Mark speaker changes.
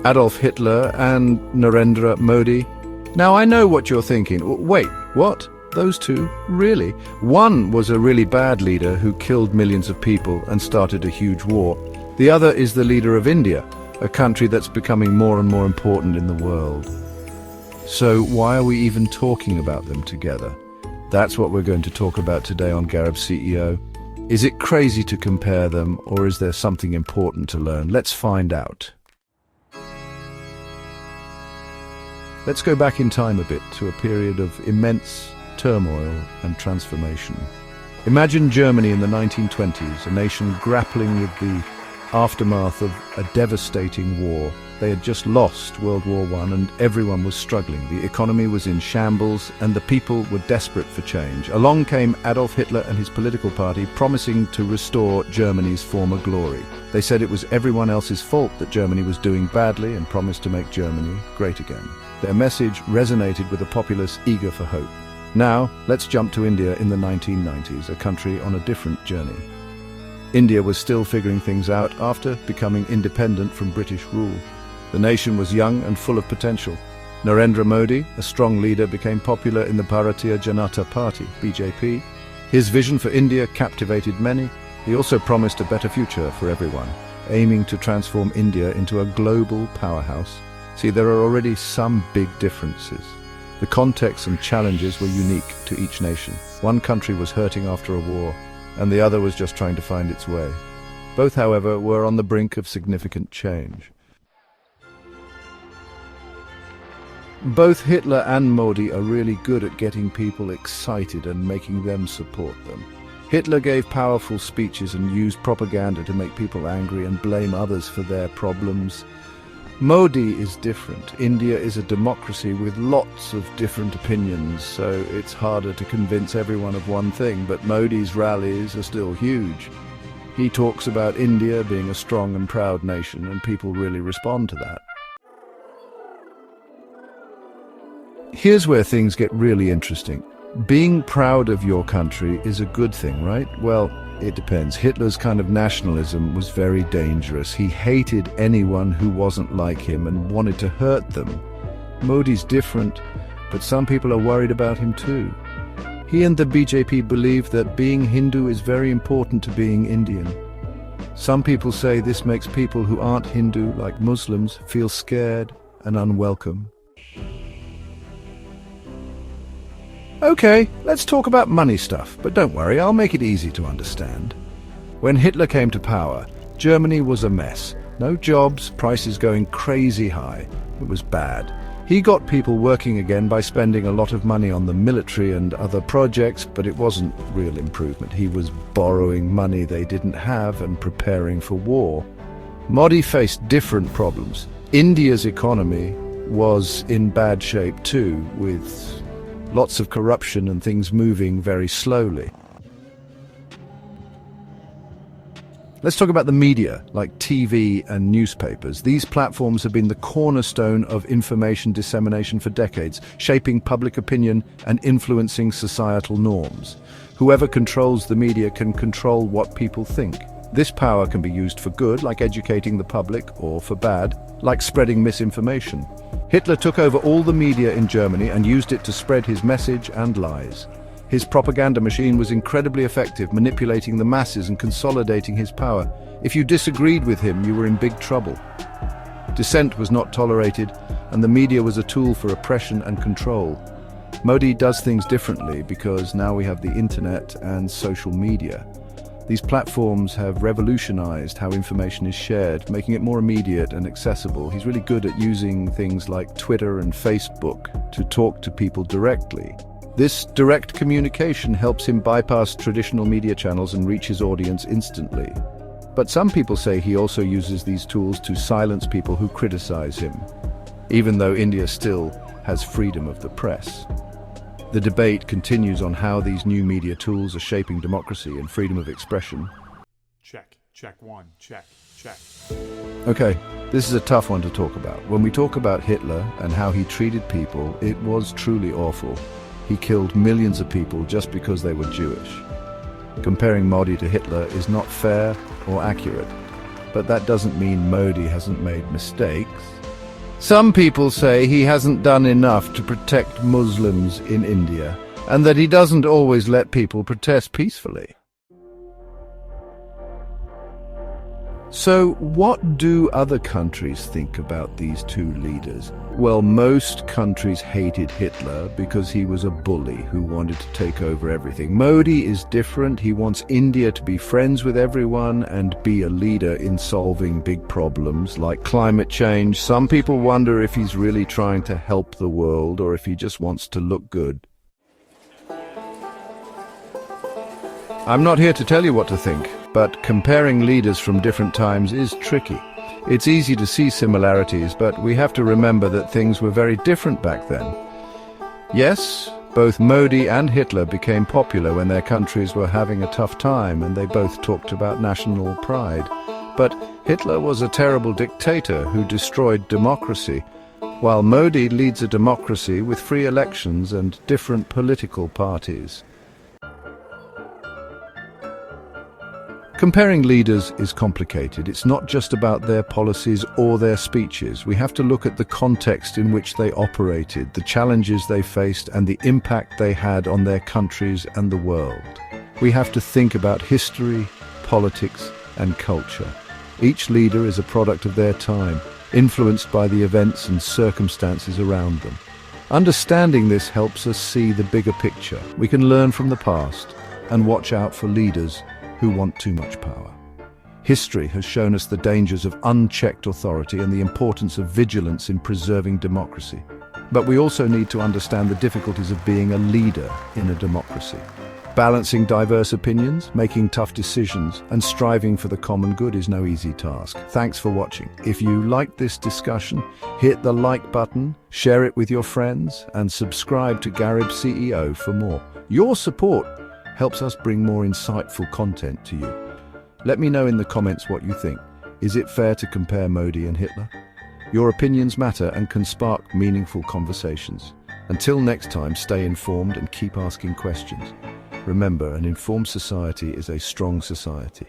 Speaker 1: Adolf Hitler and Narendra Modi. Now I know what you're thinking. Wait, what? Those two? Really? One was a really bad leader who killed millions of people and started a huge war. The other is the leader of India, a country that's becoming more and more important in the world. So why are we even talking about them together? That's what we're going to talk about today on Gareb CEO. Is it crazy to compare them, or is there something important to learn? Let's find out. Let's go back in time a bit to a period of immense turmoil and transformation. Imagine Germany in the 1920s, a nation grappling with the aftermath of a devastating war. They had just lost World War I and everyone was struggling. The economy was in shambles and the people were desperate for change. Along came Adolf Hitler and his political party, promising to restore Germany's former glory. They said it was everyone else's fault that Germany was doing badly and promised to make Germany great again. Their message resonated with a populace eager for hope. Now, let's jump to India in the 1990s, a country on a different journey. India was still figuring things out after becoming independent from British rule. The nation was young and full of potential. Narendra Modi, a strong leader, became popular in the Bharatiya Janata Party, BJP. His vision for India captivated many. He also promised a better future for everyone, aiming to transform India into a global powerhouse. See, there are already some big differences. The context and challenges were unique to each nation. One country was hurting after a war, and the other was just trying to find its way. Both, however, were on the brink of significant change. Both Hitler and Modi are really good at getting people excited and making them support them. Hitler gave powerful speeches and used propaganda to make people angry and blame others for their problems. Modi is different. India is a democracy with lots of different opinions, so it's harder to convince everyone of one thing, but Modi's rallies are still huge. He talks about India being a strong and proud nation, and people really respond to that. Here's where things get really interesting. Being proud of your country is a good thing, right? Well, it depends. Hitler's kind of nationalism was very dangerous. He hated anyone who wasn't like him and wanted to hurt them. Modi's different, but some people are worried about him too. He and the BJP believe that being Hindu is very important to being Indian. Some people say this makes people who aren't Hindu, like Muslims, feel scared and unwelcome. Okay, let's talk about money stuff, but don't worry, I'll make it easy to understand. When Hitler came to power, Germany was a mess. No jobs, prices going crazy high. It was bad. He got people working again by spending a lot of money on the military and other projects, but it wasn't real improvement. He was borrowing money they didn't have and preparing for war. Modi faced different problems. India's economy was in bad shape too, with lots of corruption and things moving very slowly. Let's talk about the media, like TV and newspapers. These platforms have been the cornerstone of information dissemination for decades, shaping public opinion and influencing societal norms. Whoever controls the media can control what people think. This power can be used for good, like educating the public, or for bad, like spreading misinformation. Hitler took over all the media in Germany and used it to spread his message and lies. His propaganda machine was incredibly effective, manipulating the masses and consolidating his power. If you disagreed with him, you were in big trouble. Dissent was not tolerated, and the media was a tool for oppression and control. Modi does things differently because now we have the internet and social media. These platforms have revolutionized how information is shared, making it more immediate and accessible. He's really good at using things like Twitter and Facebook to talk to people directly. This direct communication helps him bypass traditional media channels and reach his audience instantly. But some people say he also uses these tools to silence people who criticize him, even though India still has freedom of the press. The debate continues on how these new media tools are shaping democracy and freedom of expression.
Speaker 2: Check one, check.
Speaker 1: Okay, this is a tough one to talk about. When we talk about Hitler and how he treated people, it was truly awful. He killed millions of people just because they were Jewish. Comparing Modi to Hitler is not fair or accurate, but that doesn't mean Modi hasn't made mistakes. Some people say he hasn't done enough to protect Muslims in India, and that he doesn't always let people protest peacefully. So, what do other countries think about these two leaders? Well, most countries hated Hitler because he was a bully who wanted to take over everything. Modi is different. He wants India to be friends with everyone and be a leader in solving big problems like climate change. Some people wonder if he's really trying to help the world or if he just wants to look good. I'm not here to tell you what to think, but comparing leaders from different times is tricky. It's easy to see similarities, but we have to remember that things were very different back then. Yes, both Modi and Hitler became popular when their countries were having a tough time, and they both talked about national pride. But Hitler was a terrible dictator who destroyed democracy, while Modi leads a democracy with free elections and different political parties. Comparing leaders is complicated. It's not just about their policies or their speeches. We have to look at the context in which they operated, the challenges they faced, and the impact they had on their countries and the world. We have to think about history, politics, and culture. Each leader is a product of their time, influenced by the events and circumstances around them. Understanding this helps us see the bigger picture. We can learn from the past and watch out for leaders who want too much power. History has shown us the dangers of unchecked authority and the importance of vigilance in preserving democracy. But we also need to understand the difficulties of being a leader in a democracy. Balancing diverse opinions, making tough decisions, and striving for the common good is no easy task. Thanks for watching. If you liked this discussion, hit the like button, share it with your friends, and subscribe to Garib CEO for more. Your support helps us bring more insightful content to you. Let me know in the comments what you think. Is it fair to compare Modi and Hitler? Your opinions matter and can spark meaningful conversations. Until next time, stay informed and keep asking questions. Remember, an informed society is a strong society.